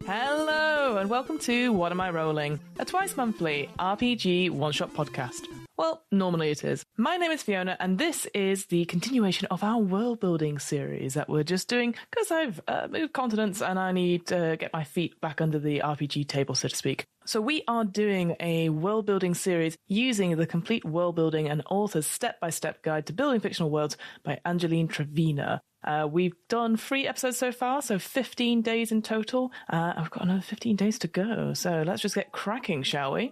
Hello, and welcome to What Am I Rolling, a twice-monthly RPG one-shot podcast. Well, normally it is. My name is Fiona, and this is the continuation of our world-building series that we're just doing because I've moved continents and I need to get my feet back under the RPG table, so to speak. So we are doing a world-building series using the complete world-building and author's step-by-step guide to building fictional worlds by Angeline Trevina. We've done 3 episodes so far, so 15 days in total. I've got another 15 days to go, so let's just get cracking, shall we?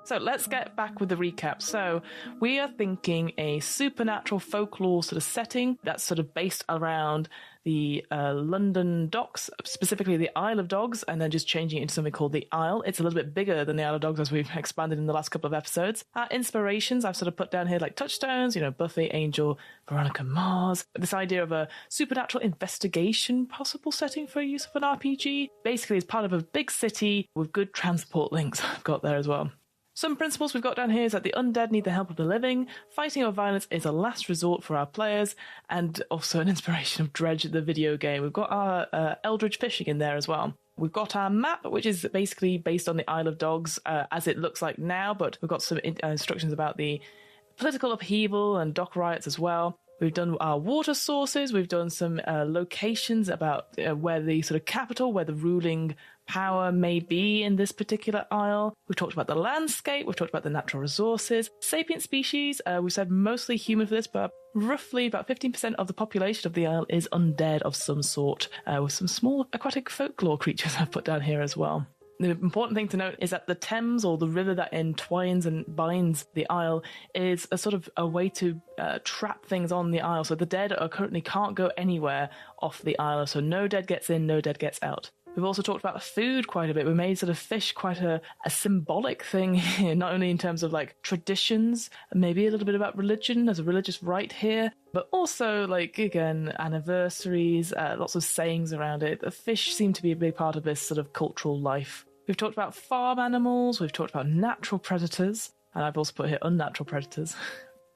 So let's get back with the recap. So we are thinking a supernatural folklore sort of setting that's sort of based around the London docks, specifically the Isle of Dogs, and then just changing it into something called the Isle. It's a little bit bigger than the Isle of Dogs as we've expanded in the last couple of episodes. Our inspirations I've sort of put down here like touchstones, Buffy, Angel, Veronica Mars. This idea of a supernatural investigation possible setting for use of an RPG. Basically, it's part of a big city with good transport links I've got there as well. Some principles we've got down here is that the undead need the help of the living, fighting or violence is a last resort for our players, and also an inspiration of Dredge, the video game. We've got our Eldritch fishing in there as well. We've got our map, which is basically based on the Isle of Dogs as it looks like now, but we've got some instructions about the political upheaval and dock riots as well. We've done our water sources. We've done some locations about where the sort of capital, where the ruling power may be in this particular isle. We've talked about the landscape. We've talked about the natural resources. Sapient species. We've said mostly human for this, but roughly about 15% of the population of the isle is undead of some sort, with some small aquatic folklore creatures I've put down here as well. The important thing to note is that the Thames, or the river that entwines and binds the Isle, is a sort of a way to trap things on the Isle. So the dead currently can't go anywhere off the Isle. So no dead gets in, no dead gets out. We've also talked about food quite a bit. We made sort of fish quite a symbolic thing here, not only in terms of like traditions, maybe a little bit about religion. There's a religious rite here, but also like, again, anniversaries, lots of sayings around it. The fish seem to be a big part of this sort of cultural life. We've talked about farm animals. We've talked about natural predators. And I've also put here unnatural predators.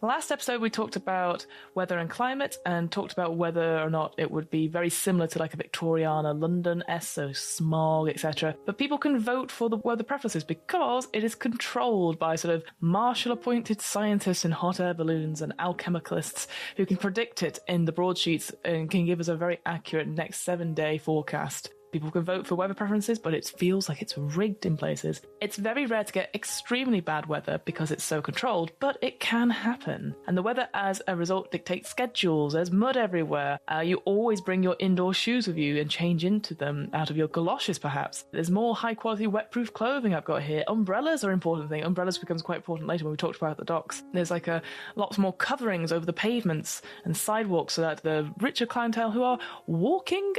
Last episode, we talked about weather and climate and talked about whether or not it would be very similar to like a Victoriana London-esque, so smog, etc. But people can vote for the weather preferences because it is controlled by sort of Marshall-appointed scientists in hot air balloons and alchemicalists who can predict it in the broadsheets and can give us a very accurate next 7-day forecast. People can vote for weather preferences, but it feels like it's rigged in places. It's very rare to get extremely bad weather because it's so controlled, but it can happen. And the weather, as a result, dictates schedules. There's mud everywhere. You always bring your indoor shoes with you and change into them out of your galoshes, perhaps. There's more high-quality wet-proof clothing I've got here. Umbrellas are an important thing. Umbrellas becomes quite important later when we talked about the docks. There's like lots more coverings over the pavements and sidewalks so that the richer clientele who are walking,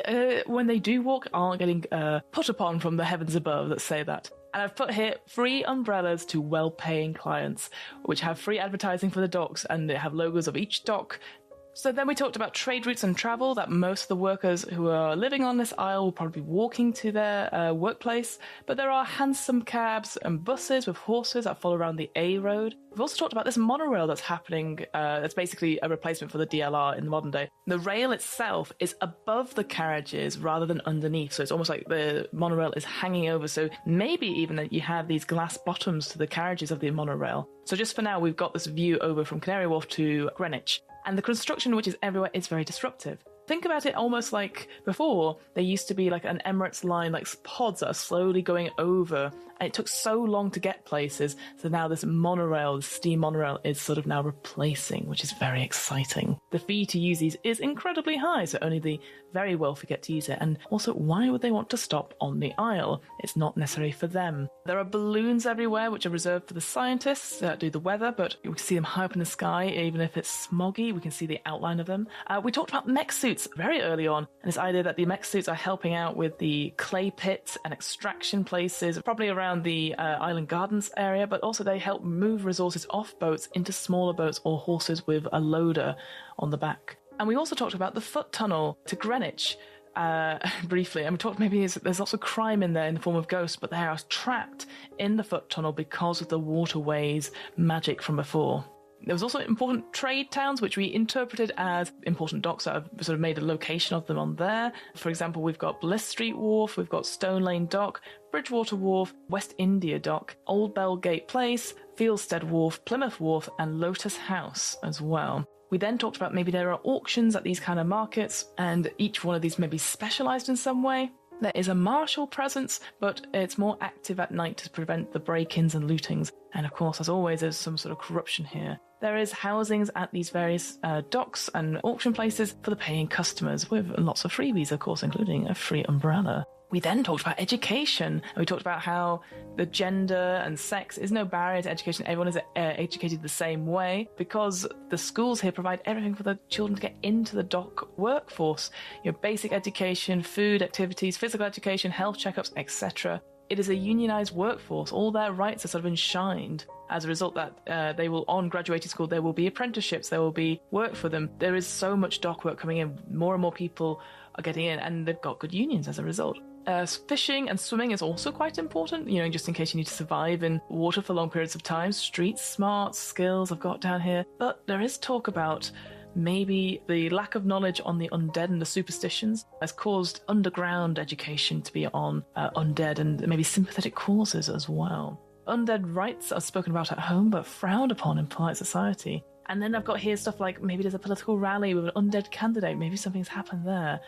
when they do walk, aren't getting put upon from the heavens above, let's say that. And I've put here free umbrellas to well-paying clients, which have free advertising for the docks, and they have logos of each dock. So then we talked about trade routes and travel, that most of the workers who are living on this isle will probably be walking to their workplace, but there are handsome cabs and buses with horses that follow around the A road. We've also talked about this monorail that's happening, that's basically a replacement for the DLR in the modern day. The rail itself is above the carriages rather than underneath, so it's almost like the monorail is hanging over, so maybe even that you have these glass bottoms to the carriages of the monorail. So just for now, we've got this view over from Canary Wharf to Greenwich. And the construction, which is everywhere, is very disruptive. Think about it almost like before, there used to be like an Emirates line, like pods that are slowly going over, and it took so long to get places, so now this monorail, the steam monorail, is sort of now replacing, which is very exciting. The fee to use these is incredibly high, so only the very wealthy get to use it, and also, why would they want to stop on the Isle? It's not necessary for them. There are balloons everywhere, which are reserved for the scientists that do the weather, but we can see them high up in the sky, even if it's smoggy, we can see the outline of them. We talked about mech suits. suits very early on, and this idea that the mech suits are helping out with the clay pits and extraction places, probably around the island gardens area, but also they help move resources off boats into smaller boats or horses with a loader on the back. And we also talked about the foot tunnel to Greenwich, briefly, and we talked maybe there's lots of crime in there in the form of ghosts, but they are trapped in the foot tunnel because of the waterways magic from before. There was also important trade towns, which we interpreted as important docks that have sort of made a location of them on there. For example, we've got Bliss Street Wharf, we've got Stone Lane Dock, Bridgewater Wharf, West India Dock, Old Bellgate Place, Fieldstead Wharf, Plymouth Wharf, and Lotus House as well. We then talked about maybe there are auctions at these kind of markets, and each one of these may be specialised in some way. There is a marshal presence, but it's more active at night to prevent the break-ins and lootings. And of course, as always, there's some sort of corruption here. There is housings at these various docks and auction places for the paying customers, with lots of freebies, of course, including a free umbrella. We then talked about education, and we talked about how the gender and sex is no barrier to education. Everyone is educated the same way because the schools here provide everything for the children to get into the dock workforce. Basic education, food, activities, physical education, health checkups, etc. It is a unionised workforce. All their rights are sort of enshrined. As a result, that they will, on graduating school, there will be apprenticeships, there will be work for them. There is so much dock work coming in. More and more people are getting in, and they've got good unions as a result. Fishing and swimming is also quite important, just in case you need to survive in water for long periods of time. Street smarts, skills I've got down here. But there is talk about maybe the lack of knowledge on the undead and the superstitions has caused underground education to be on undead and maybe sympathetic causes as well. Undead rights are spoken about at home but frowned upon in polite society. And then I've got here stuff like maybe there's a political rally with an undead candidate, maybe something's happened there.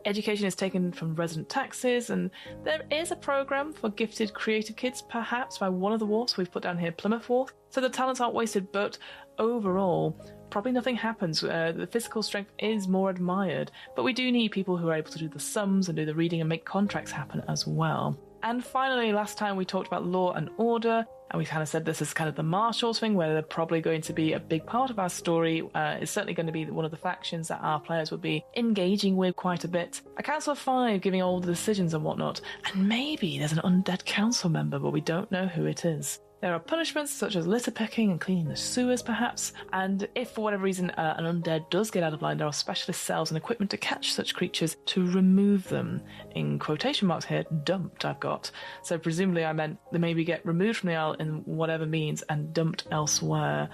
Education is taken from resident taxes, and there is a programme for gifted creative kids, perhaps by one of the wharfs. We've put down here Plymouth Wharf. So the talents aren't wasted, but overall, probably nothing happens. The physical strength is more admired, but we do need people who are able to do the sums and do the reading and make contracts happen as well. And finally, last time we talked about law and order, and we kind of said this is kind of the marshals thing, where they're probably going to be a big part of our story. It's certainly going to be one of the factions that our players will be engaging with quite a bit. A council of 5 giving all the decisions and whatnot, and maybe there's an undead council member, but we don't know who it is. There are punishments such as litter picking and cleaning the sewers, perhaps, and if for whatever reason an undead does get out of line, there are specialist cells and equipment to catch such creatures to remove them. In quotation marks here, dumped I've got. So presumably I meant they maybe get removed from the isle in whatever means and dumped elsewhere,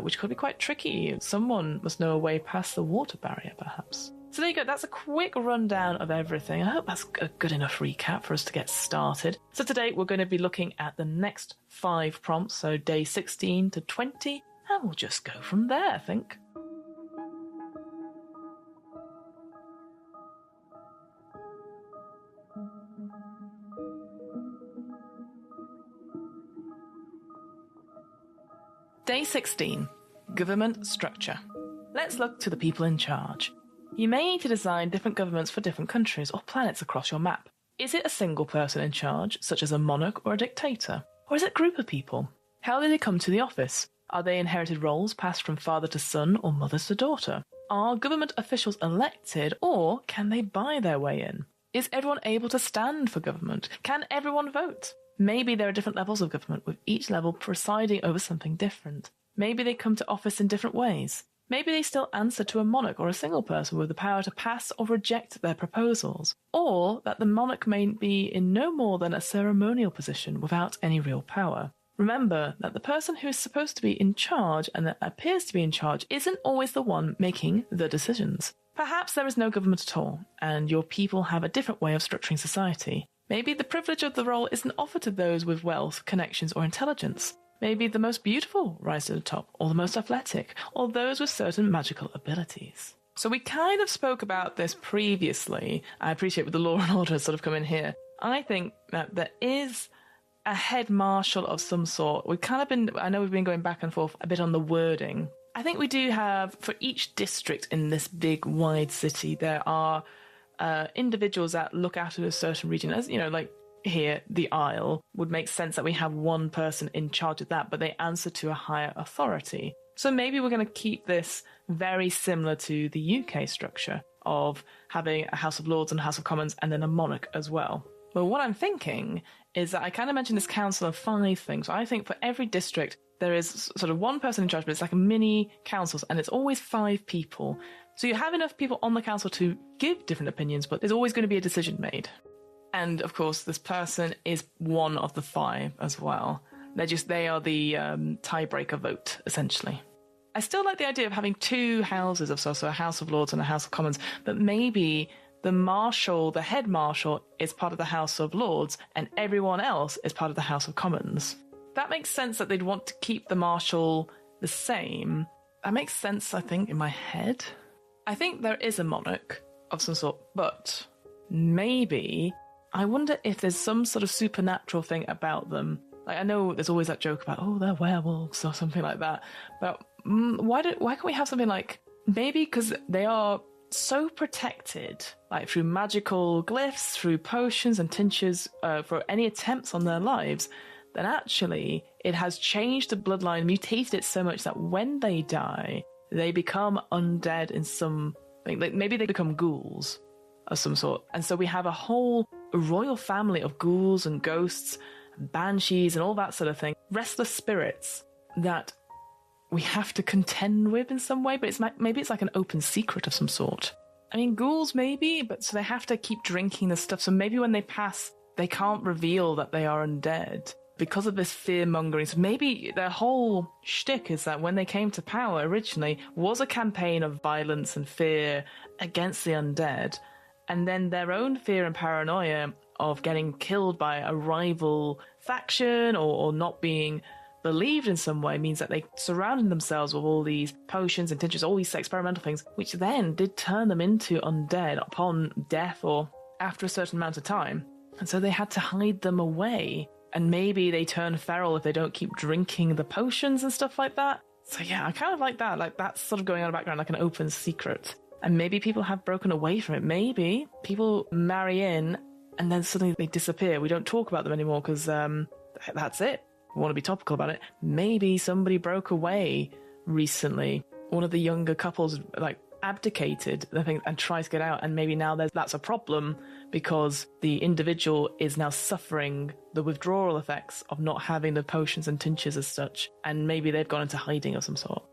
which could be quite tricky. Someone must know a way past the water barrier, perhaps. So there you go, that's a quick rundown of everything. I hope that's a good enough recap for us to get started. So today we're going to be looking at the next 5 prompts, so day 16 to 20, and we'll just go from there, I think. Day 16, Government Structure. Let's look to the people in charge. You may need to design different governments for different countries or planets across your map. Is it a single person in charge, such as a monarch or a dictator? Or is it a group of people? How do they come to the office? Are they inherited roles passed from father to son or mother to daughter? Are government officials elected, or can they buy their way in? Is everyone able to stand for government? Can everyone vote? Maybe there are different levels of government, with each level presiding over something different. Maybe they come to office in different ways. Maybe they still answer to a monarch or a single person with the power to pass or reject their proposals. Or that the monarch may be in no more than a ceremonial position without any real power. Remember that the person who is supposed to be in charge and that appears to be in charge isn't always the one making the decisions. Perhaps there is no government at all, and your people have a different way of structuring society. Maybe the privilege of the role isn't offered to those with wealth, connections, or intelligence. Maybe the most beautiful rise to the top, or the most athletic, or those with certain magical abilities. So we kind of spoke about this previously. I appreciate with the law and order has sort of come in here. I think that there is a head marshal of some sort. I know we've been going back and forth a bit on the wording. I think we do have, for each district in this big, wide city, there are individuals that look after a certain region, as, like here, the Isle, would make sense that we have one person in charge of that, but they answer to a higher authority. So maybe we're going to keep this very similar to the UK structure of having a House of Lords and a House of Commons and then a monarch as well. But what I'm thinking is that I kind of mentioned this council of 5 things. I think for every district, there is sort of one person in charge, but it's like a mini councils, and it's always 5 people. So you have enough people on the council to give different opinions, but there's always going to be a decision made. And of course, this person is one of the 5 as well. They are the tiebreaker vote, essentially. I still like the idea of having 2 houses of so a House of Lords and a House of Commons, but maybe the marshal, the head marshal, is part of the House of Lords and everyone else is part of the House of Commons. That makes sense that they'd want to keep the marshal the same. That makes sense, I think, in my head. I think there is a monarch of some sort, but maybe I wonder if there's some sort of supernatural thing about them. Like, I know there's always that joke about, oh, they're werewolves or something like that. But why can't we have something like, maybe because they are so protected, like through magical glyphs, through potions and tinctures, for any attempts on their lives, then actually it has changed the bloodline, mutated it so much that when they die, they become undead in some, like maybe they become ghouls of some sort. And so we have a whole royal family of ghouls and ghosts and banshees and all that sort of thing, restless spirits that we have to contend with in some way, but maybe it's like an open secret of some sort. I mean, ghouls maybe, but so they have to keep drinking this stuff. So maybe when they pass, they can't reveal that they are undead because of this fear-mongering. So maybe their whole shtick is that when they came to power originally was a campaign of violence and fear against the undead, and then their own fear and paranoia of getting killed by a rival faction or not being believed in some way means that they surrounded themselves with all these potions and tinctures, all these experimental things, which then did turn them into undead upon death or after a certain amount of time. And so they had to hide them away. And maybe they turn feral if they don't keep drinking the potions and stuff like that. So yeah, I kind of like that. Like that's sort of going on in the background, like an open secret. And maybe people have broken away from it. Maybe people marry in and then suddenly they disappear. We don't talk about them anymore because that's it. We want to be topical about it. Maybe somebody broke away recently. One of the younger couples like abdicated, I think, and tried to get out. And maybe now that's a problem because the individual is now suffering the withdrawal effects of not having the potions and tinctures as such. And maybe they've gone into hiding of some sort.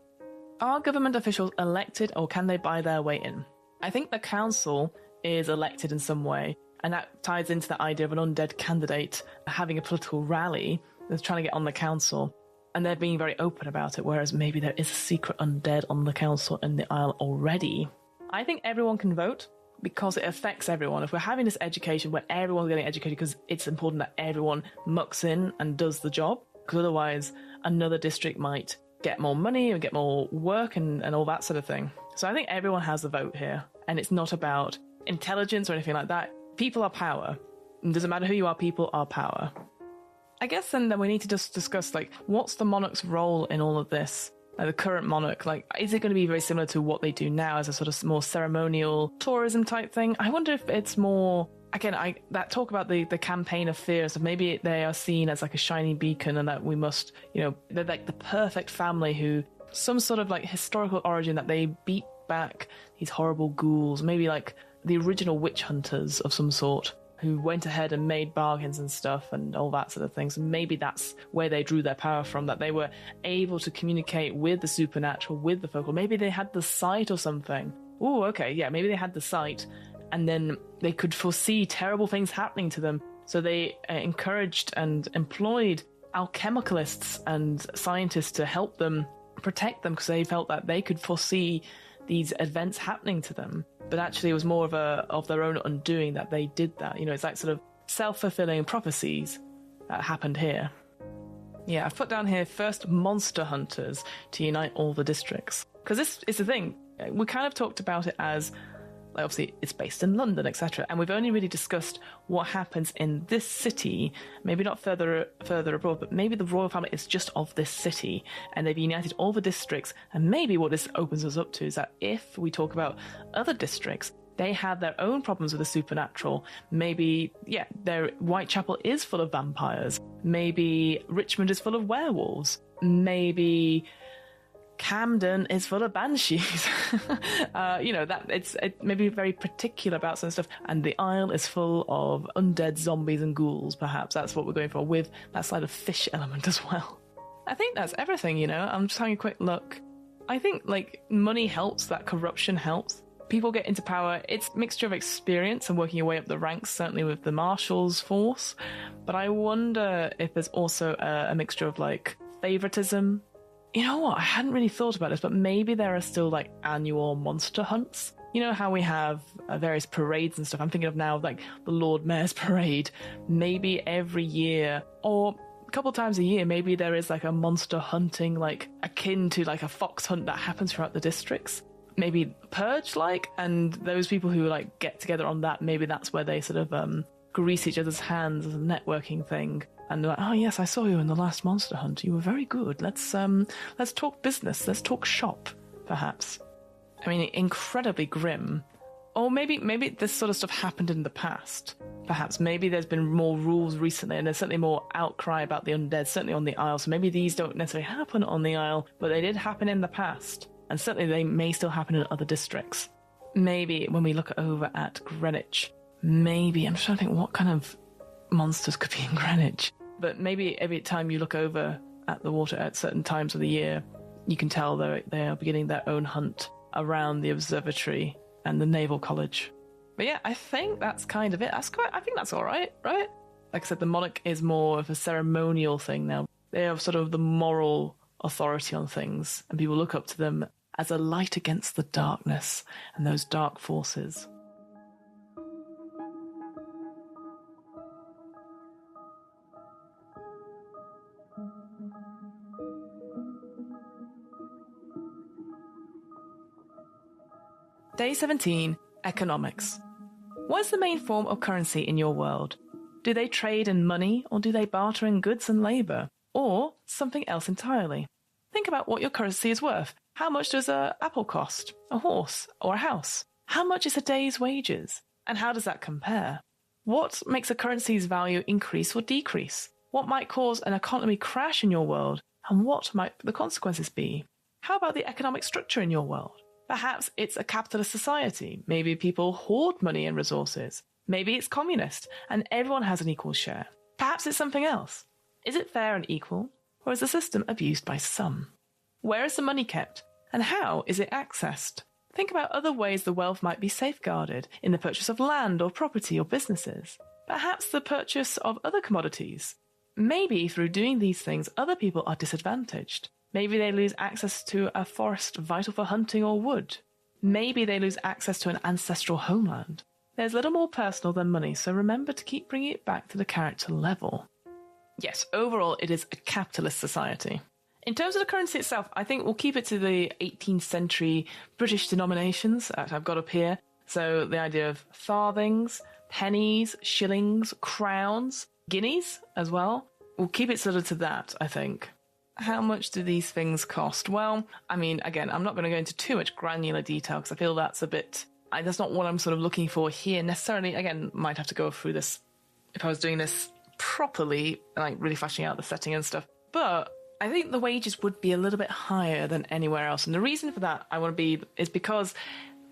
Are government officials elected or can they buy their way in? I think the council is elected in some way. And that ties into the idea of an undead candidate having a political rally that's trying to get on the council. And they're being very open about it, whereas maybe there is a secret undead on the council in the Isle already. I think everyone can vote because it affects everyone. If we're having this education where everyone's getting educated, because it's important that everyone mucks in and does the job, because otherwise another district might get more money and get more work and all that sort of thing. So I think everyone has a vote here, and it's not about intelligence or anything like that. People are power. It doesn't matter who you are, people are power. I guess then we need to just discuss, like, what's the monarch's role in all of this? Like, the current monarch, like, is it going to be very similar to what they do now as a sort of more ceremonial tourism type thing? I wonder if it's more, again, that talk about the campaign of fear, so maybe they are seen as like a shining beacon and that we must, they're like the perfect family who, some sort of like historical origin that they beat back these horrible ghouls, maybe like the original witch hunters of some sort, who went ahead and made bargains and stuff and all that sort of thing. So maybe that's where they drew their power from, that they were able to communicate with the supernatural, with the folklore. Maybe they had the sight or something. Oh, okay, yeah, maybe they had the sight, and then they could foresee terrible things happening to them. So they encouraged and employed alchemicalists and scientists to help them protect them because they felt that they could foresee these events happening to them. But actually it was more of their own undoing that they did that. It's like sort of self-fulfilling prophecies that happened here. Yeah, I've put down here first monster hunters to unite all the districts. Because this is the thing. We kind of talked about it as, like, obviously it's based in London, etc. And we've only really discussed what happens in this city, maybe not further abroad, but maybe the royal family is just of this city and they've united all the districts. And maybe what this opens us up to is that if we talk about other districts, they have their own problems with the supernatural. Maybe, their Whitechapel is full of vampires. Maybe Richmond is full of werewolves. Maybe Camden is full of banshees. It may be very particular about some stuff. And the Isle is full of undead zombies and ghouls, perhaps. That's what we're going for, with that slight of fish element as well. I think that's everything, I'm just having a quick look. I think, money helps, that corruption helps. People get into power. It's a mixture of experience and working your way up the ranks, certainly with the Marshal's force. But I wonder if there's also a mixture of, favoritism. You know what? I hadn't really thought about this, but maybe there are still, annual monster hunts. You know how we have various parades and stuff? I'm thinking of now, the Lord Mayor's Parade. Maybe every year, or a couple times a year, maybe there is, a monster hunting, akin to, a fox hunt that happens throughout the districts. Maybe Purge, and those people who, get together on that, maybe that's where they sort of grease each other's hands as a networking thing. And they're like, oh yes, I saw you in the last monster hunt. You were very good. Let's talk business. Let's talk shop, perhaps. I mean, incredibly grim. Or maybe this sort of stuff happened in the past. Perhaps maybe there's been more rules recently, and there's certainly more outcry about the undead, certainly on the Isle. So maybe these don't necessarily happen on the Isle, but they did happen in the past. And certainly they may still happen in other districts. Maybe when we look over at Greenwich, maybe, I'm trying to think what kind of monsters could be in Greenwich. But maybe every time you look over at the water at certain times of the year, you can tell they are beginning their own hunt around the observatory and the Naval College. But yeah, I think that's kind of it. I think that's all right, right? Like I said, the monarch is more of a ceremonial thing now. They have sort of the moral authority on things, and people look up to them as a light against the darkness and those dark forces. Day 17, Economics. What is the main form of currency in your world? Do they trade in money, or do they barter in goods and labour? Or something else entirely? Think about what your currency is worth. How much does an apple cost? A horse? Or a house? How much is a day's wages? And how does that compare? What makes a currency's value increase or decrease? What might cause an economy crash in your world? And what might the consequences be? How about the economic structure in your world? Perhaps it's a capitalist society. Maybe people hoard money and resources. Maybe it's communist, and everyone has an equal share. Perhaps it's something else. Is it fair and equal, or is the system abused by some? Where is the money kept, and how is it accessed? Think about other ways the wealth might be safeguarded in the purchase of land or property or businesses. Perhaps the purchase of other commodities. Maybe through doing these things, other people are disadvantaged. Maybe they lose access to a forest vital for hunting or wood. Maybe they lose access to an ancestral homeland. There's little more personal than money, so remember to keep bringing it back to the character level. Yes, overall it is a capitalist society. In terms of the currency itself, I think we'll keep it to the 18th century British denominations that I've got up here. So the idea of farthings, pennies, shillings, crowns, guineas as well. We'll keep it sort of to that, I think. How much do these things cost? Well, I mean, again, I'm not going to go into too much granular detail because I feel that's a bit... that's not what I'm sort of looking for here necessarily. Again, might have to go through this if I was doing this properly, like really fleshing out the setting and stuff. But I think the wages would be a little bit higher than anywhere else. And the reason for that is because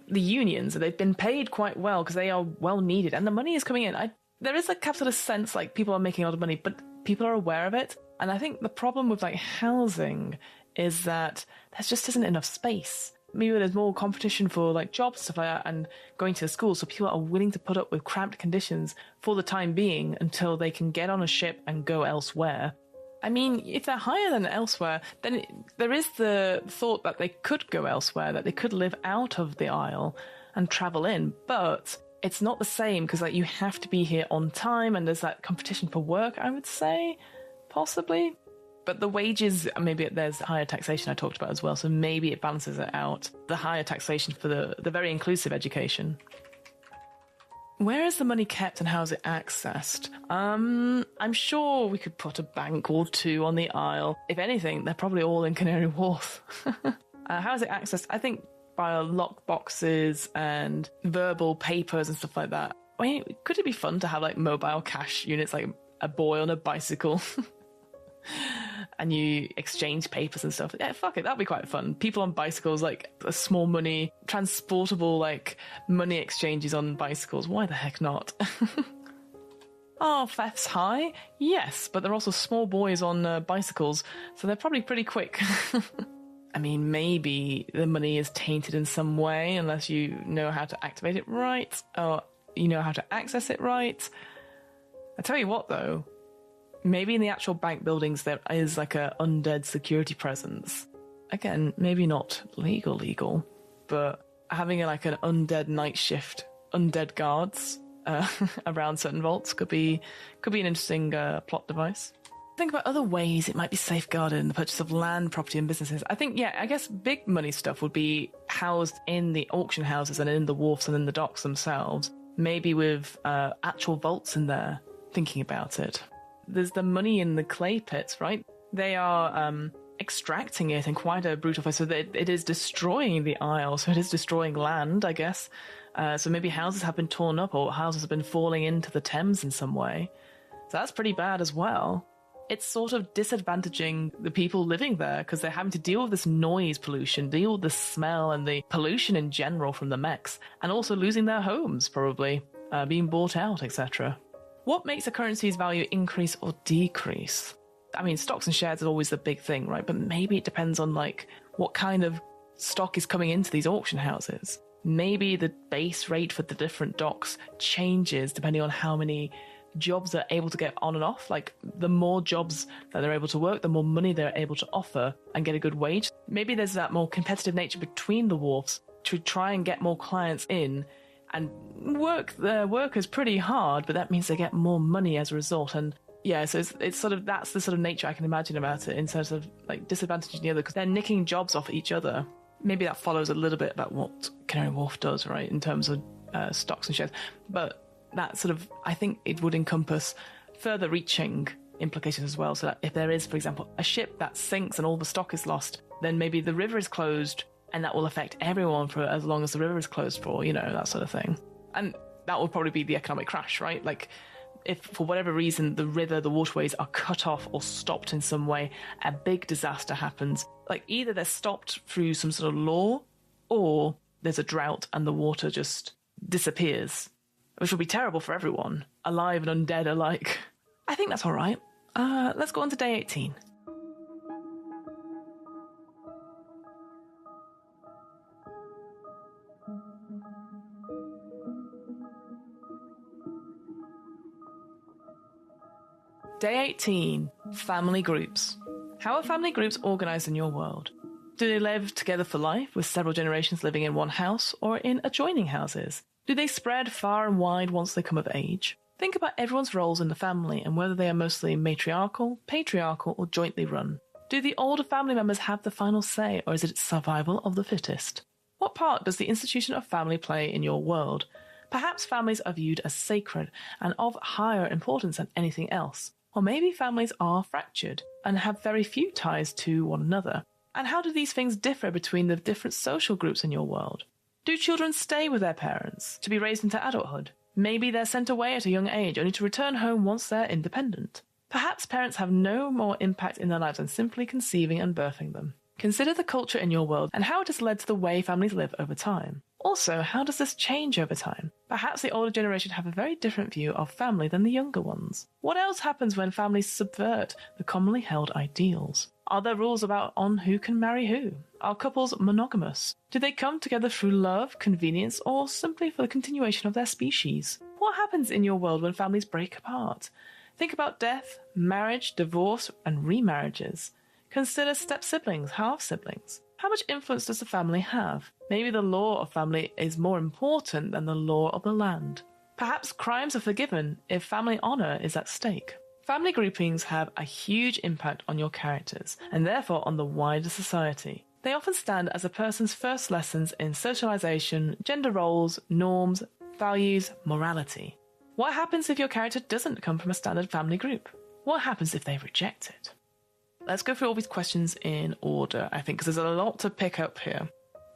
the unions, they've been paid quite well because they are well needed and the money is coming in. There is a capitalist sense, like people are making a lot of money, but people are aware of it. And I think the problem with like housing is that there just isn't enough space. Maybe there's more competition for like jobs, stuff like that, and going to school. So people are willing to put up with cramped conditions for the time being until they can get on a ship and go elsewhere. I mean, if they're higher than elsewhere, then there is the thought that they could go elsewhere, that they could live out of the Isle and travel in. But it's not the same because like you have to be here on time and there's that competition for work, I would say, possibly. But the wages, maybe there's higher taxation I talked about as well, so maybe it balances it out. The higher taxation for the very inclusive education. Where is the money kept and how is it accessed? I'm sure we could put a bank or two on the Isle. If anything, they're probably all in Canary Wharf. How is it accessed? I think by lock boxes and verbal papers and stuff like that. I mean, could it be fun to have like mobile cash units, like a boy on a bicycle? and you exchange papers and stuff. Yeah, fuck it, that'd be quite fun. People on bicycles, like a small money, transportable, like money exchanges on bicycles. Why the heck not? Are thefts high? Yes, but they're also small boys on bicycles, so they're probably pretty quick. I mean, maybe the money is tainted in some way unless you know how to activate it right, or you know how to access it right. I tell you what, though, maybe in the actual bank buildings there is like a undead security presence. Again, maybe not legal, but having like an undead night shift, undead guards around certain vaults could be an interesting plot device. Think about other ways it might be safeguarded in the purchase of land, property and businesses. I guess big money stuff would be housed in the auction houses and in the wharfs and in the docks themselves, maybe with actual vaults in there, thinking about it. There's the money in the clay pits, right? They are extracting it in quite a brutal way, so that it is destroying the isle, so it is destroying land, I guess. So maybe houses have been torn up or houses have been falling into the Thames in some way. So that's pretty bad as well. It's sort of disadvantaging the people living there because they're having to deal with this noise pollution, deal with the smell and the pollution in general from the mechs, and also losing their homes, probably, being bought out, etc. What makes a currency's value increase or decrease? I mean, stocks and shares is always the big thing, right? But maybe it depends on, like, what kind of stock is coming into these auction houses. Maybe the base rate for the different docks changes depending on how many jobs they're able to get on and off. Like, the more jobs that they're able to work, the more money they're able to offer and get a good wage. Maybe there's that more competitive nature between the wharfs to try and get more clients in and work their workers pretty hard, but that means they get more money as a result. And yeah, so it's sort of, that's the sort of nature I can imagine about it, in terms of like disadvantaging the other because they're nicking jobs off each other. Maybe that follows a little bit about what Canary Wharf does, right, in terms of stocks and shares. But that sort of, I think it would encompass further reaching implications as well. So that if there is, for example, a ship that sinks and all the stock is lost, then maybe the river is closed and that will affect everyone for as long as the river is closed for, you know, that sort of thing. And that will probably be the economic crash, right? Like, if for whatever reason the river, the waterways are cut off or stopped in some way, a big disaster happens. Like, either they're stopped through some sort of law, or there's a drought and the water just disappears, which will be terrible for everyone, alive and undead alike. I think that's all right. Let's go on to day 18. Day 18, family groups. How are family groups organised in your world? Do they live together for life, with several generations living in one house or in adjoining houses? Do they spread far and wide once they come of age? Think about everyone's roles in the family and whether they are mostly matriarchal, patriarchal, or jointly run. Do the older family members have the final say, or is it survival of the fittest? What part does the institution of family play in your world? Perhaps families are viewed as sacred and of higher importance than anything else. Or maybe families are fractured and have very few ties to one another. And how do these things differ between the different social groups in your world? Do children stay with their parents to be raised into adulthood? Maybe they're sent away at a young age, only to return home once they're independent. Perhaps parents have no more impact in their lives than simply conceiving and birthing them. Consider the culture in your world and how it has led to the way families live over time. Also, how does this change over time? Perhaps the older generation have a very different view of family than the younger ones. What else happens when families subvert the commonly held ideals? Are there rules about on who can marry who? Are couples monogamous? Do they come together through love, convenience, or simply for the continuation of their species? What happens in your world when families break apart? Think about death, marriage, divorce, and remarriages. Consider step-siblings, half-siblings. How much influence does the family have? Maybe the law of family is more important than the law of the land. Perhaps crimes are forgiven if family honour is at stake. Family groupings have a huge impact on your characters, and therefore on the wider society. They often stand as a person's first lessons in socialisation, gender roles, norms, values, morality. What happens if your character doesn't come from a standard family group? What happens if they reject it? Let's go through all these questions in order, I think, because there's a lot to pick up here.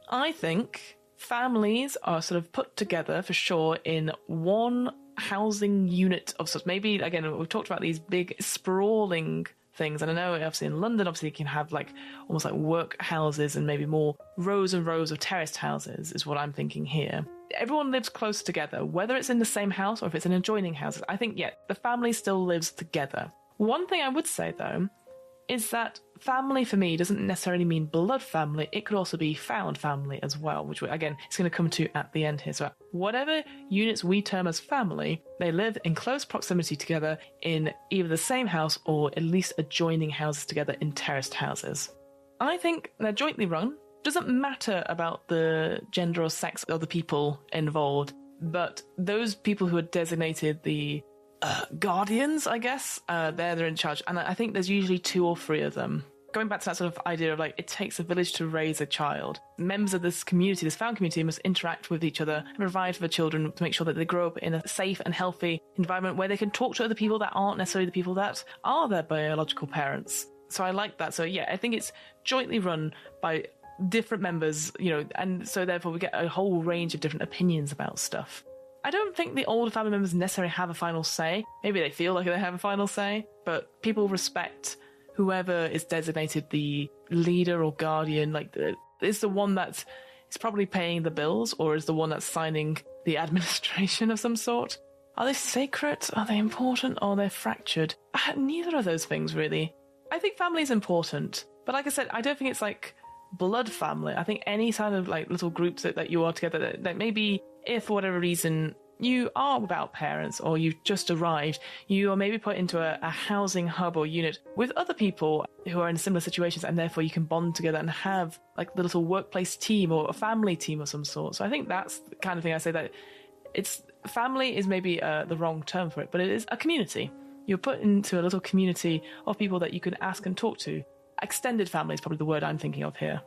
I think families are sort of put together, for sure, in one housing unit of sorts. Maybe, again, we've talked about these big, sprawling things. And I know obviously in London, obviously you can have like almost like work houses and maybe more rows and rows of terraced houses is what I'm thinking here. Everyone lives close together, whether it's in the same house or if it's in adjoining houses. I think, yeah, the family still lives together. One thing I would say, though, is that family for me doesn't necessarily mean blood family. It could also be found family as well, which again, it's going to come to at the end here. So whatever units we term as family, they live in close proximity together in either the same house or at least adjoining houses together in terraced houses. I think they're jointly run. Doesn't matter about the gender or sex of the people involved, but those people who are designated the guardians, I guess, they're in charge. And I think there's usually 2 or 3 of them. Going back to that sort of idea of like, it takes a village to raise a child. Members of this community, this found community, must interact with each other and provide for the children to make sure that they grow up in a safe and healthy environment where they can talk to other people that aren't necessarily the people that are their biological parents. So I like that. So yeah, I think it's jointly run by different members, and so therefore we get a whole range of different opinions about stuff. I don't think the older family members necessarily have a final say. Maybe they feel like they have a final say, but people respect whoever is designated the leader or guardian, is the one that is probably paying the bills or is the one that's signing the administration of some sort. Are they sacred? Are they important? Or are they fractured? Neither of those things, really. I think family is important, but like I said, I don't think it's like blood family. I think any kind of like little groups that you are together that maybe if for whatever reason you are without parents or you've just arrived, you are maybe put into a housing hub or unit with other people who are in similar situations, and therefore you can bond together and have like the little workplace team or a family team of some sort. So I think that's the kind of thing I say, that it's family is maybe the wrong term for it, but it is a community. You're put into a little community of people that you can ask and talk to. Extended family is probably the word I'm thinking of here.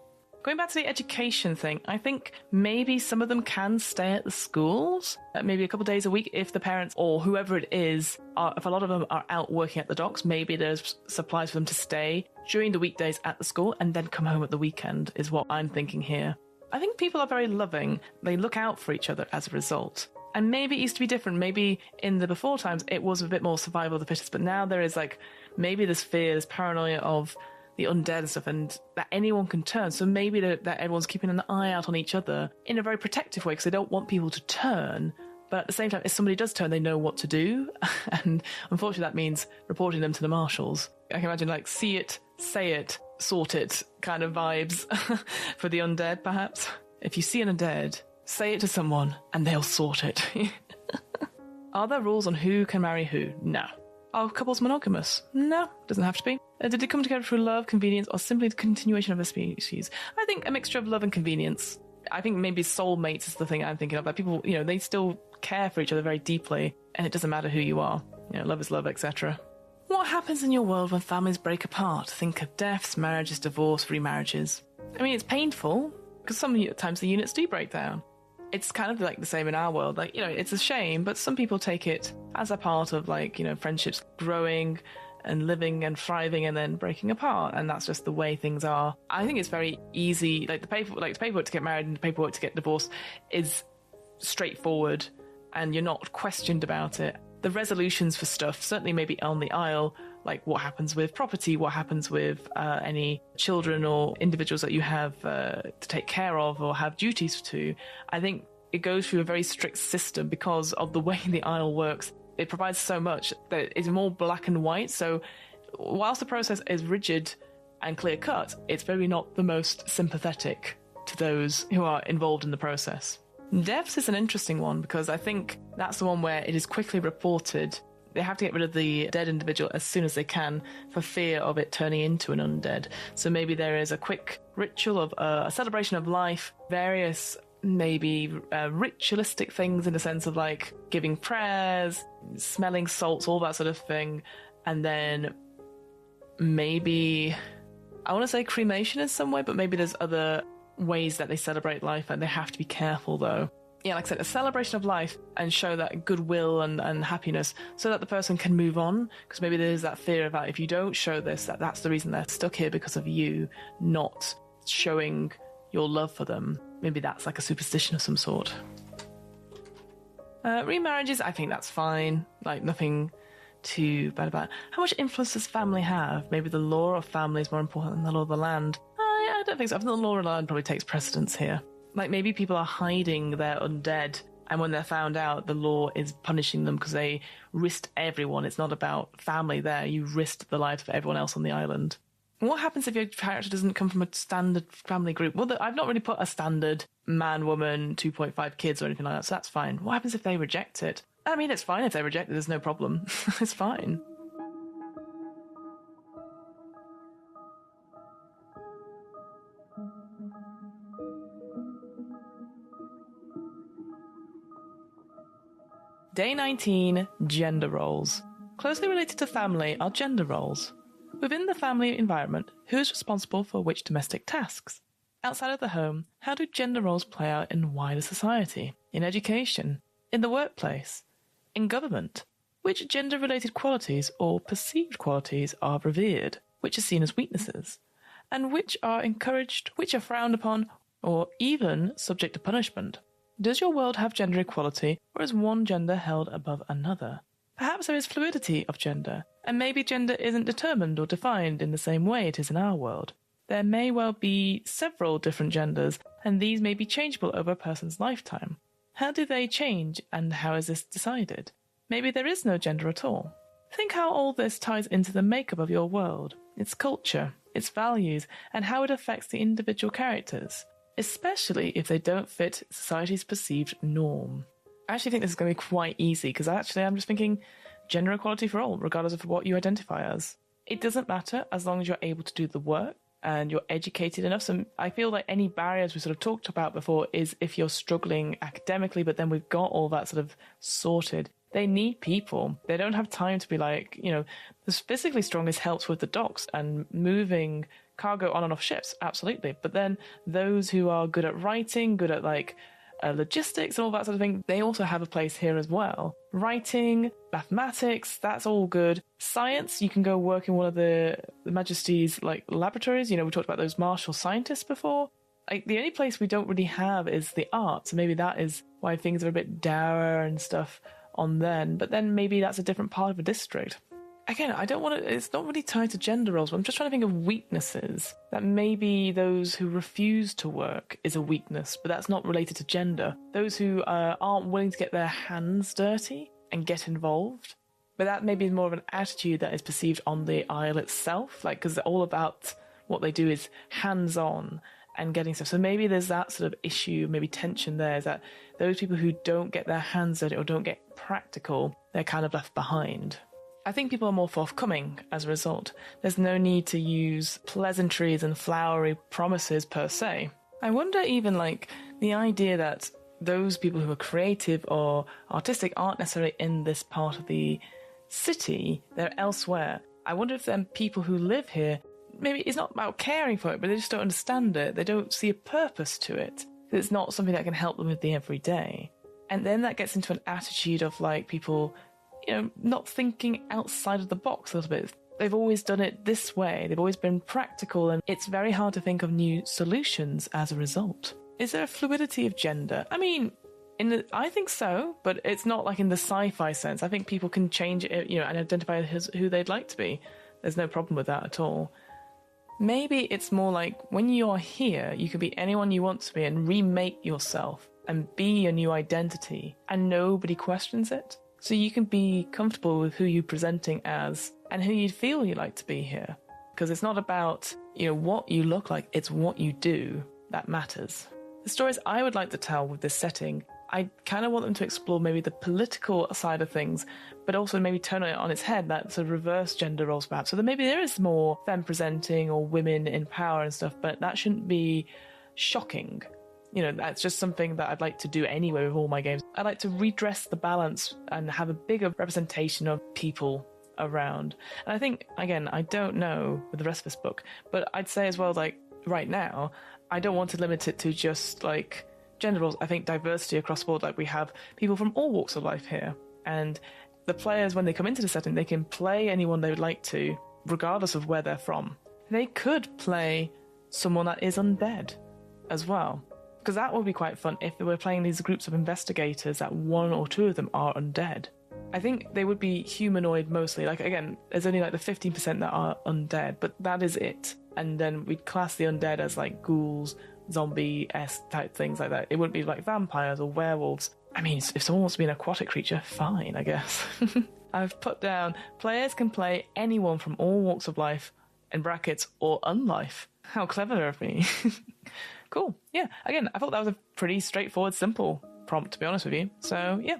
Going back to the education thing, I think maybe some of them can stay at the schools, maybe a couple of days a week if the parents or whoever it is, if a lot of them are out working at the docks, maybe there's supplies for them to stay during the weekdays at the school and then come home at the weekend is what I'm thinking here. I think people are very loving. They look out for each other as a result. And maybe it used to be different. Maybe in the before times it was a bit more survival of the fittest, but now there is like maybe this fear, this paranoia of the undead and stuff, and that anyone can turn. So maybe that everyone's keeping an eye out on each other in a very protective way because they don't want people to turn. But at the same time, if somebody does turn, they know what to do. And unfortunately, that means reporting them to the marshals. I can imagine like see it, say it, sort it kind of vibes for the undead, perhaps. If you see an undead, say it to someone and they'll sort it. Are there rules on who can marry who? No. Are couples monogamous? No, doesn't have to be. Did they come together through love, convenience, or simply the continuation of a species? I think a mixture of love and convenience. I think maybe soulmates is the thing I'm thinking of. That people, they still care for each other very deeply, and it doesn't matter who you are. Love is love, etc. What happens in your world when families break apart? Think of deaths, marriages, divorce, remarriages. I mean, it's painful, because sometimes the units do break down. It's kind of like the same in our world. Like, it's a shame, but some people take it as a part of friendships growing and living and thriving and then breaking apart. And that's just the way things are. I think it's very easy. The paperwork to get married and the paperwork to get divorced is straightforward and you're not questioned about it. The resolutions for stuff, certainly maybe on the Isle, like what happens with property, what happens with any children or individuals that you have to take care of or have duties to. I think it goes through a very strict system because of the way the Isle works. It provides so much that it's more black and white. So whilst the process is rigid and clear-cut, it's very not the most sympathetic to those who are involved in the process. Deaths is an interesting one because I think that's the one where it is quickly reported. They have to get rid of the dead individual as soon as they can for fear of it turning into an undead. So maybe there is a quick ritual of a celebration of life, various maybe ritualistic things in the sense of like giving prayers, smelling salts, all that sort of thing. And then maybe, I want to say cremation in some way, but maybe there's other ways that they celebrate life and they have to be careful though. Yeah, like I said, a celebration of life and show that goodwill and happiness so that the person can move on, because maybe there's that fear about if you don't show this, that's the reason they're stuck here because of you not showing your love for them. Maybe that's like a superstition of some sort. Remarriages, I think that's fine. Like nothing too bad about it. How much influence does family have? Maybe the law of family is more important than the law of the land. I don't think so. I think the law of the land probably takes precedence here. Like, maybe people are hiding their undead, and when they're found out, the law is punishing them because they risked everyone. It's not about family there. You risked the lives of everyone else on the island. What happens if your character doesn't come from a standard family group? Well, I've not really put a standard man, woman, 2.5 kids or anything like that, so that's fine. What happens if they reject it? I mean, it's fine if they reject it. There's no problem. It's fine. Day 19, gender roles. Closely related to family are gender roles. Within the family environment, who is responsible for which domestic tasks? Outside of the home, how do gender roles play out in wider society? In education? In the workplace? In government? Which gender-related qualities or perceived qualities are revered? Which are seen as weaknesses? And which are encouraged, which are frowned upon, or even subject to punishment? Does your world have gender equality, or is one gender held above another? Perhaps there is fluidity of gender, and maybe gender isn't determined or defined in the same way it is in our world. There may well be several different genders, and these may be changeable over a person's lifetime. How do they change, and how is this decided? Maybe there is no gender at all. Think how all this ties into the makeup of your world, its culture, its values, and how it affects the individual characters, especially if they don't fit society's perceived norm. I actually think this is going to be quite easy, because I'm just thinking gender equality for all, regardless of what you identify as. It doesn't matter as long as you're able to do the work and you're educated enough. So I feel like any barriers we sort of talked about before is if you're struggling academically, but then we've got all that sort of sorted. They need people. They don't have time to be like, the physically strongest helps with the docks and moving cargo on and off ships, absolutely. But then those who are good at writing, good at logistics and all that sort of thing, they also have a place here as well. Writing, mathematics, that's all good. Science, you can go work in one of the Majesty's laboratories. We talked about those martial scientists before. The only place we don't really have is the arts. So maybe that is why things are a bit dour and stuff on then. But then maybe that's a different part of a district. Again, I don't want to, it's not really tied to gender roles, but I'm just trying to think of weaknesses. That maybe those who refuse to work is a weakness, but that's not related to gender. Those who aren't willing to get their hands dirty and get involved, but that maybe is more of an attitude that is perceived on the Isle itself, because all about what they do is hands-on and getting stuff. So maybe there's that sort of issue, maybe tension there, is that those people who don't get their hands dirty or don't get practical, they're kind of left behind. I think people are more forthcoming as a result. There's no need to use pleasantries and flowery promises per se. I wonder even the idea that those people who are creative or artistic aren't necessarily in this part of the city, they're elsewhere. I wonder if then people who live here, maybe it's not about caring for it, but they just don't understand it. They don't see a purpose to it. It's not something that can help them with the everyday. And then that gets into an attitude of people not thinking outside of the box a little bit. They've always done it this way. They've always been practical, and it's very hard to think of new solutions as a result. Is there a fluidity of gender? I mean, I think so, but it's not in the sci-fi sense. I think people can change it, and identify as who they'd like to be. There's no problem with that at all. Maybe it's more when you're here, you can be anyone you want to be and remake yourself and be your new identity, and nobody questions it. So you can be comfortable with who you're presenting as and who you feel you like to be here. Because it's not about, what you look like, it's what you do that matters. The stories I would like to tell with this setting, I kind of want them to explore maybe the political side of things, but also maybe turn it on its head, that sort of reverse gender roles perhaps. So that maybe there is more femme presenting or women in power and stuff, but that shouldn't be shocking. That's just something that I'd like to do anyway with all my games. I'd like to redress the balance and have a bigger representation of people around. And I think, again, I don't know with the rest of this book, but I'd say as well, right now, I don't want to limit it to just, gender roles. I think diversity across the board, we have people from all walks of life here. And the players, when they come into the setting, they can play anyone they would like to, regardless of where they're from. They could play someone that is undead as well. Because that would be quite fun if they were playing these groups of investigators that one or two of them are undead. I think they would be humanoid mostly. Like, again, there's only like the 15% that are undead, but that is it. And then we'd class the undead as like ghouls, zombie-esque type things like that. It wouldn't be like vampires or werewolves. I mean, if someone wants to be an aquatic creature, fine, I guess. I've put down, players can play anyone from all walks of life, in brackets, or unlife. How clever of me. Cool. Yeah, again, I thought that was a pretty straightforward, simple prompt, to be honest with you. So, yeah.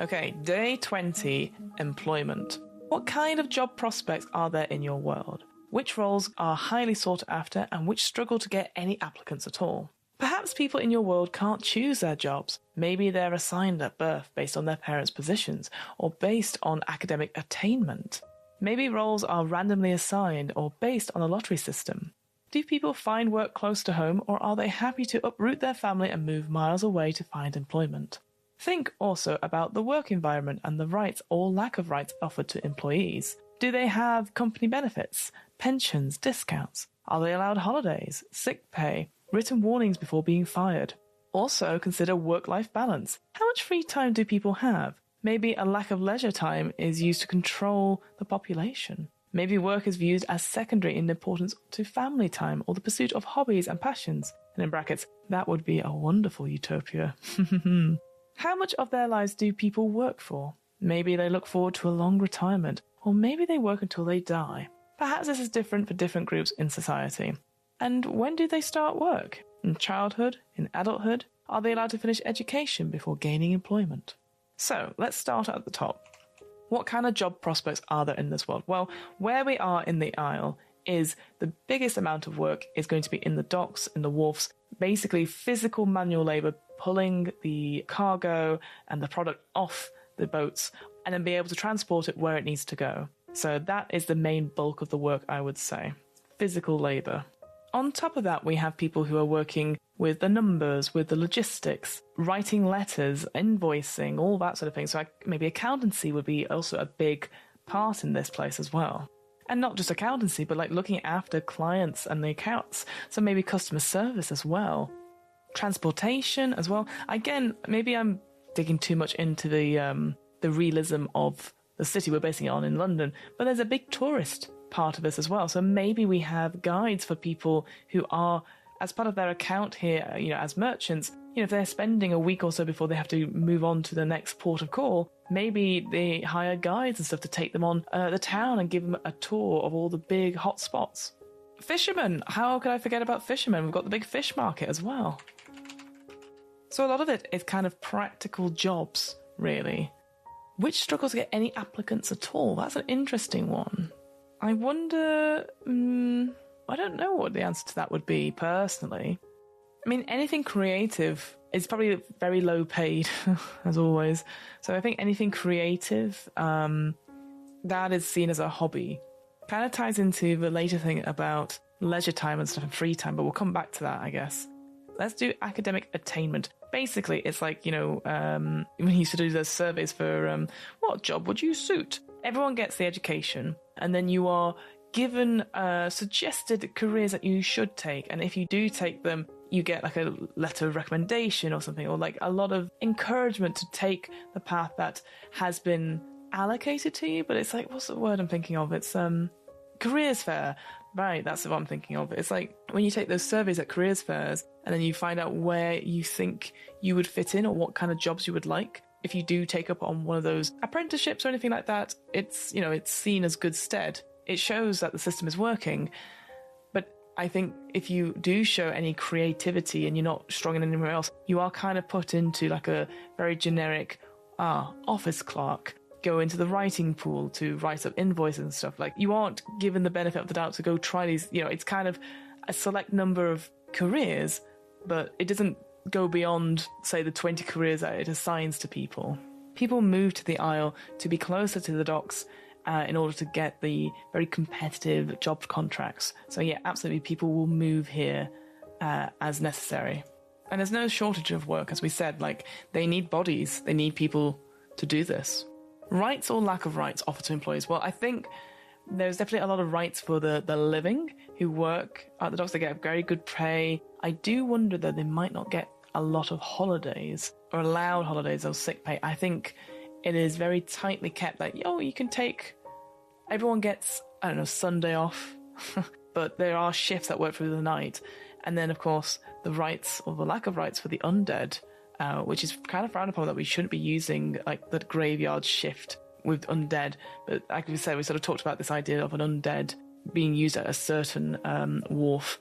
Okay, day 20, employment. What kind of job prospects are there in your world? Which roles are highly sought after and which struggle to get any applicants at all? Perhaps people in your world can't choose their jobs. Maybe they're assigned at birth based on their parents' positions or based on academic attainment. Maybe roles are randomly assigned or based on a lottery system. Do people find work close to home or are they happy to uproot their family and move miles away to find employment? Think also about the work environment and the rights or lack of rights offered to employees. Do they have company benefits, pensions, discounts? Are they allowed holidays, sick pay, written warnings before being fired? Also consider work-life balance. How much free time do people have? Maybe a lack of leisure time is used to control the population. Maybe work is viewed as secondary in importance to family time or the pursuit of hobbies and passions. And in brackets, that would be a wonderful utopia. How much of their lives do people work for? Maybe they look forward to a long retirement, or maybe they work until they die. Perhaps this is different for different groups in society. And when do they start work? In childhood? In adulthood? Are they allowed to finish education before gaining employment? So, let's start at the top. What kind of job prospects are there in this world? Well, where we are in the Isle is the biggest amount of work is going to be in the docks, in the wharfs, basically physical manual labour, pulling the cargo and the product off the boats and then be able to transport it where it needs to go. So that is the main bulk of the work, I would say. Physical labour. On top of that, we have people who are working with the numbers, with the logistics, writing letters, invoicing, all that sort of thing. So maybe accountancy would be also a big part in this place as well. And not just accountancy, but like looking after clients and the accounts. So maybe customer service as well. Transportation as well. Again, maybe I'm digging too much into the realism of the city we're basing it on in London, but there's a big tourist part of this as well. So maybe we have guides for people who are, as part of their account here, as merchants, if they're spending a week or so before they have to move on to the next port of call, maybe they hire guides and stuff to take them on the town and give them a tour of all the big hot spots. Fishermen, how could I forget about fishermen? We've got the big fish market as well. So a lot of it is kind of practical jobs, really. Which struggles to get any applicants at all? That's an interesting one. I wonder... I don't know what the answer to that would be, personally. I mean, anything creative is probably very low paid, as always. So I think anything creative, that is seen as a hobby. Kind of ties into the later thing about leisure time and stuff and free time, but we'll come back to that, I guess. Let's do academic attainment. Basically, it's like, when you used to do those surveys for what job would you suit? Everyone gets the education, and then you are given suggested careers that you should take. And if you do take them, you get like a letter of recommendation or something, or like a lot of encouragement to take the path that has been allocated to you. But it's like, what's the word I'm thinking of? It's careers fair. Right, that's what I'm thinking of. It's like when you take those surveys at careers fairs and then you find out where you think you would fit in or what kind of jobs you would like. If you do take up on one of those apprenticeships or anything like that, it's seen as good stead. It shows that the system is working. But I think if you do show any creativity and you're not strong in anywhere else, you are kind of put into like a very generic office clerk. Go into the writing pool to write up invoices and stuff. Like, you aren't given the benefit of the doubt to go try these. It's kind of a select number of careers, but it doesn't go beyond, say, the 20 careers that it assigns to people. People move to the Isle to be closer to the docks in order to get the very competitive job contracts. So yeah, absolutely, people will move here as necessary. And there's no shortage of work, as we said. Like, they need bodies. They need people to do this. Rights or lack of rights offered to employees? Well, I think There's definitely a lot of rights for the living who work at the docks. They get very good pay. I do wonder that they might not get a lot of holidays or allowed holidays or sick pay. I think it is very tightly kept. Like, you can take... Everyone gets, I don't know, Sunday off. But there are shifts that work through the night. And then, of course, the rights or the lack of rights for the undead, which is kind of frowned upon, that we shouldn't be using like the graveyard shift with undead. But like we said, we sort of talked about this idea of an undead being used at a certain wharf.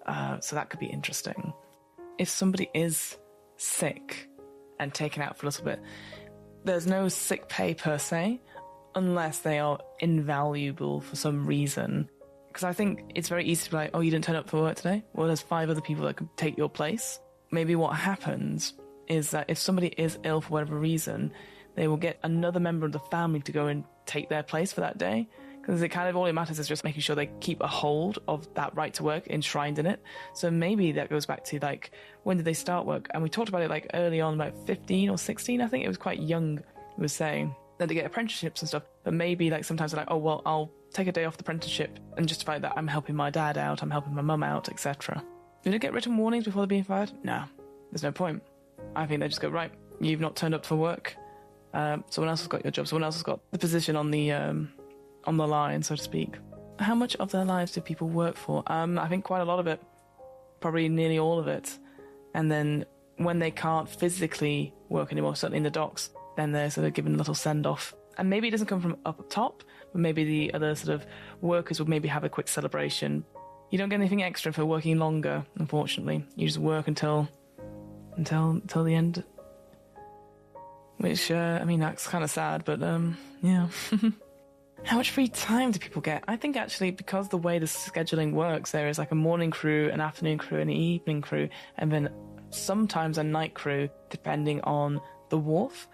So that could be interesting. If somebody is sick and taken out for a little bit, there's no sick pay per se, unless they are invaluable for some reason. Because I think it's very easy to be like, oh, you didn't turn up for work today? Well, there's 5 other people that could take your place. Maybe what happens is that if somebody is ill for whatever reason, they will get another member of the family to go and take their place for that day. Because it kind of all it matters is just making sure they keep a hold of that right to work enshrined in it. So maybe that goes back to like, when did they start work? And we talked about it like early on, about 15 or 16, I think. It was quite young, it was saying. That they get apprenticeships and stuff. But maybe like sometimes they're like, oh, well, I'll take a day off the apprenticeship and justify that I'm helping my dad out, I'm helping my mum out, etc. Do they get written warnings before they're being fired? No, there's no point. I think they just go, right, you've not turned up for work. Someone else has got your job. Someone else has got the position on the line, so to speak. How much of their lives do people work for? I think quite a lot of it. Probably nearly all of it. And then when they can't physically work anymore, certainly in the docks, then they're sort of given a little send-off. And maybe it doesn't come from up top, but maybe the other sort of workers would maybe have a quick celebration. You don't get anything extra for working longer, unfortunately. You just work until the end. Which, I mean, that's kind of sad, but, yeah. How much free time do people get? I think actually, because the way the scheduling works, there is like a morning crew, an afternoon crew, an evening crew, and then sometimes a night crew, depending on the wharf.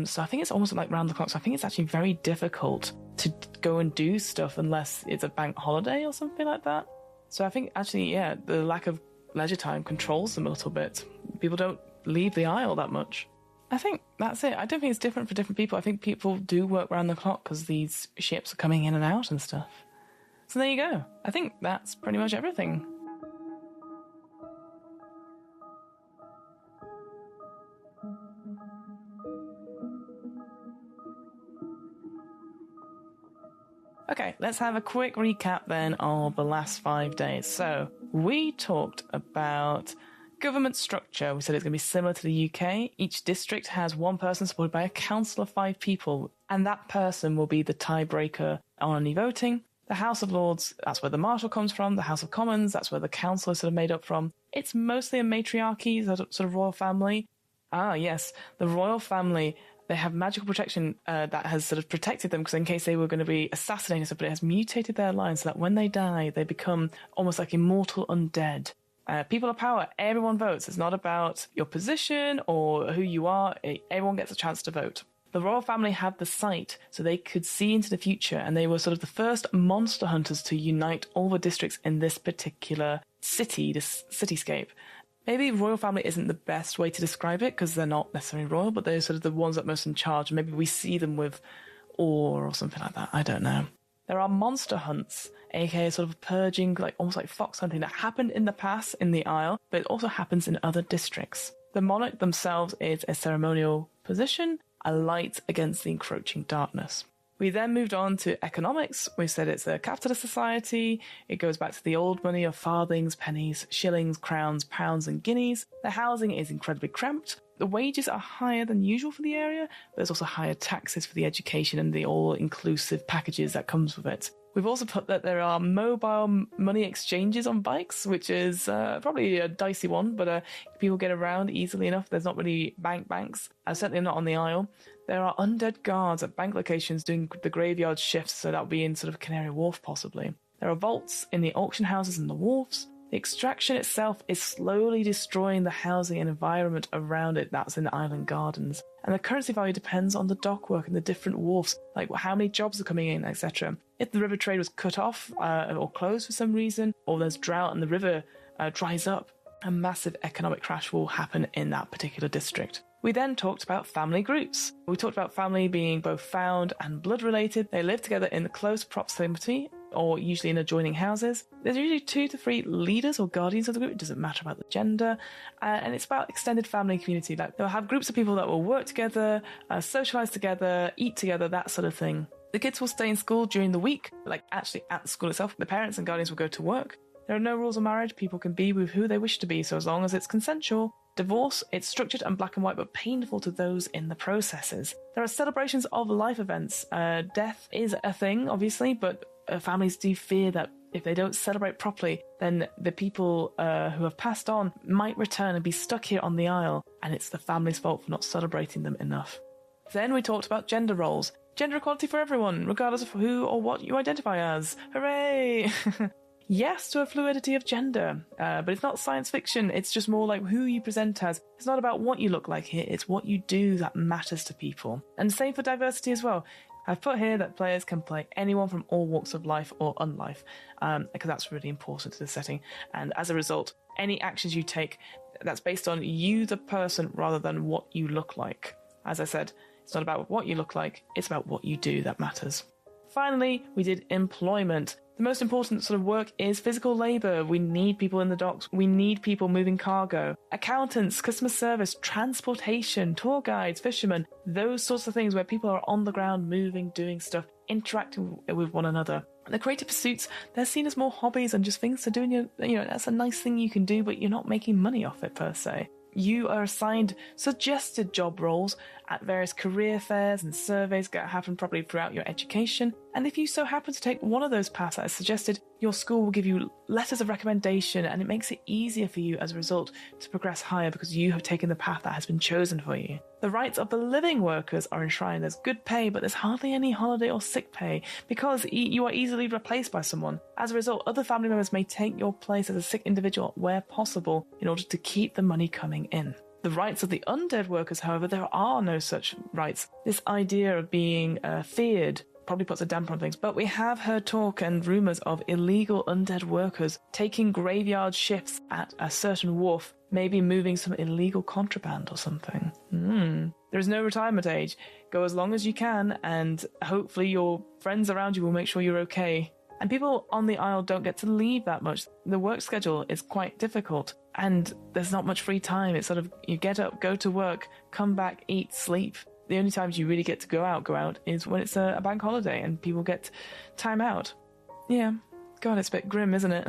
So I think it's almost like round the clock. So I think it's actually very difficult to go and do stuff unless it's a bank holiday or something like that. So I think actually, yeah, the lack of leisure time controls them a little bit. People don't leave the Isle that much. I think that's it. I don't think it's different for different people. I think people do work round the clock because these ships are coming in and out and stuff. So there you go. I think that's pretty much everything. Okay, let's have a quick recap then of the last 5 days. So we talked about government structure. We said it's going to be similar to the UK. Each district has one person supported by a council of 5 people, and that person will be the tiebreaker on any voting. The House of Lords, that's where the Marshal comes from. The House of Commons, that's where the council is sort of made up from. It's mostly a matriarchy, sort of royal family. Ah, yes, the royal family, they have magical protection that has sort of protected them, because in case they were going to be assassinated, but it has mutated their lines so that when they die, they become almost like immortal undead. People of power, everyone votes. It's not about your position or who you are. Everyone gets a chance to vote. The royal family had the sight, so they could see into the future, and they were sort of the first monster hunters to unite all the districts in this particular city, this cityscape. Maybe royal family isn't the best way to describe it, because they're not necessarily royal, but they're sort of the ones that are most in charge. Maybe we see them with awe or something like that. I don't know. There are monster hunts, aka sort of purging, like almost like fox hunting, that happened in the past in the Isle, but it also happens in other districts. The monarch themselves is a ceremonial position, a light against the encroaching darkness. We then moved on to economics. We said it's a capitalist society. It goes back to the old money of farthings, pennies, shillings, crowns, pounds, and guineas. The housing is incredibly cramped. The wages are higher than usual for the area, but there's also higher taxes for the education and the all-inclusive packages that comes with it. We've also put that there are mobile money exchanges on bikes, which is probably a dicey one, but people get around easily enough. There's not really banks, certainly not on the Isle. There are undead guards at bank locations doing the graveyard shifts, so that would be in sort of Canary Wharf possibly. There are vaults in the auction houses and the wharfs. The extraction itself is slowly destroying the housing and environment around it that's in the island gardens. And the currency value depends on the dockwork and the different wharfs, like how many jobs are coming in, etc. If the river trade was cut off or closed for some reason, or there's drought and the river dries up, a massive economic crash will happen in that particular district. We then talked about family groups. We talked about family being both found and blood related. They live together in close proximity or usually in adjoining houses. There's usually 2 to 3 leaders or guardians of the group. It doesn't matter about the gender. And it's about extended family and community. Like they'll have groups of people that will work together, socialise together, eat together, that sort of thing. The kids will stay in school during the week, like actually at the school itself. The parents and guardians will go to work. There are no rules of marriage. People can be with who they wish to be, so as long as it's consensual. Divorce, it's structured and black and white, but painful to those in the processes. There are celebrations of life events. Death is a thing, obviously, but families do fear that if they don't celebrate properly, then the people who have passed on might return and be stuck here on the Isle, and it's the family's fault for not celebrating them enough. Then we talked about gender roles. Gender equality for everyone, regardless of who or what you identify as. Hooray! Yes to a fluidity of gender, but it's not science fiction. It's just more like who you present as. It's not about what you look like here, it's what you do that matters to people. And same for diversity as well. I've put here that players can play anyone from all walks of life or unlife, because that's really important to the setting. And as a result, any actions you take, that's based on you, the person, rather than what you look like. As I said, it's not about what you look like, it's about what you do that matters. Finally, we did employment. The most important sort of work is physical labour. We need people in the docks. We need people moving cargo. Accountants, customer service, transportation, tour guides, fishermen, those sorts of things where people are on the ground moving, doing stuff, interacting with one another. And the creative pursuits, they're seen as more hobbies and just things to do. And that's a nice thing you can do, but you're not making money off it per se. You are assigned suggested job roles at various career fairs and surveys that happen probably throughout your education. And if you so happen to take one of those paths that is suggested, your school will give you letters of recommendation, and it makes it easier for you as a result to progress higher because you have taken the path that has been chosen for you. The rights of the living workers are enshrined. There's good pay, but there's hardly any holiday or sick pay because you are easily replaced by someone. As a result, other family members may take your place as a sick individual where possible in order to keep the money coming in. The rights of the undead workers, however, there are no such rights. This idea of being feared probably puts a damper on things, but we have heard talk and rumours of illegal undead workers taking graveyard shifts at a certain wharf, maybe moving some illegal contraband or something. There is no retirement age. Go as long as you can, and hopefully your friends around you will make sure you're okay. And people on the Isle don't get to leave that much. The work schedule is quite difficult, and there's not much free time. It's sort of, you get up, go to work, come back, eat, sleep. The only times you really get to go out is when it's a bank holiday and people get time out. Yeah, God, it's a bit grim, isn't it?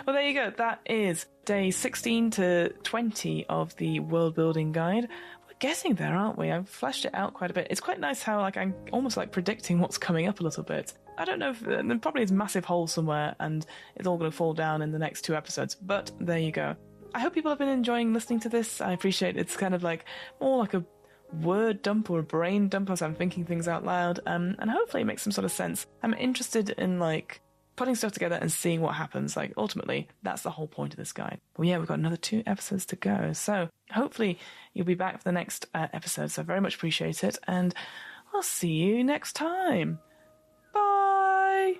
Well, there you go. That is day 16 to 20 of the World Building Guide. We're getting there, aren't we? I've fleshed it out quite a bit. It's quite nice how I'm almost predicting what's coming up a little bit. I don't know if there probably is a massive hole somewhere and it's all going to fall down in the next 2 episodes, but there you go. I hope people have been enjoying listening to this. I appreciate it's kind of more like a word dump or a brain dump as I'm thinking things out loud, and hopefully it makes some sort of sense. I'm interested in putting stuff together and seeing what happens. Ultimately, that's the whole point of this guide. Well, yeah, we've got another 2 episodes to go, so hopefully you'll be back for the next episode, so I very much appreciate it, and I'll see you next time. Bye!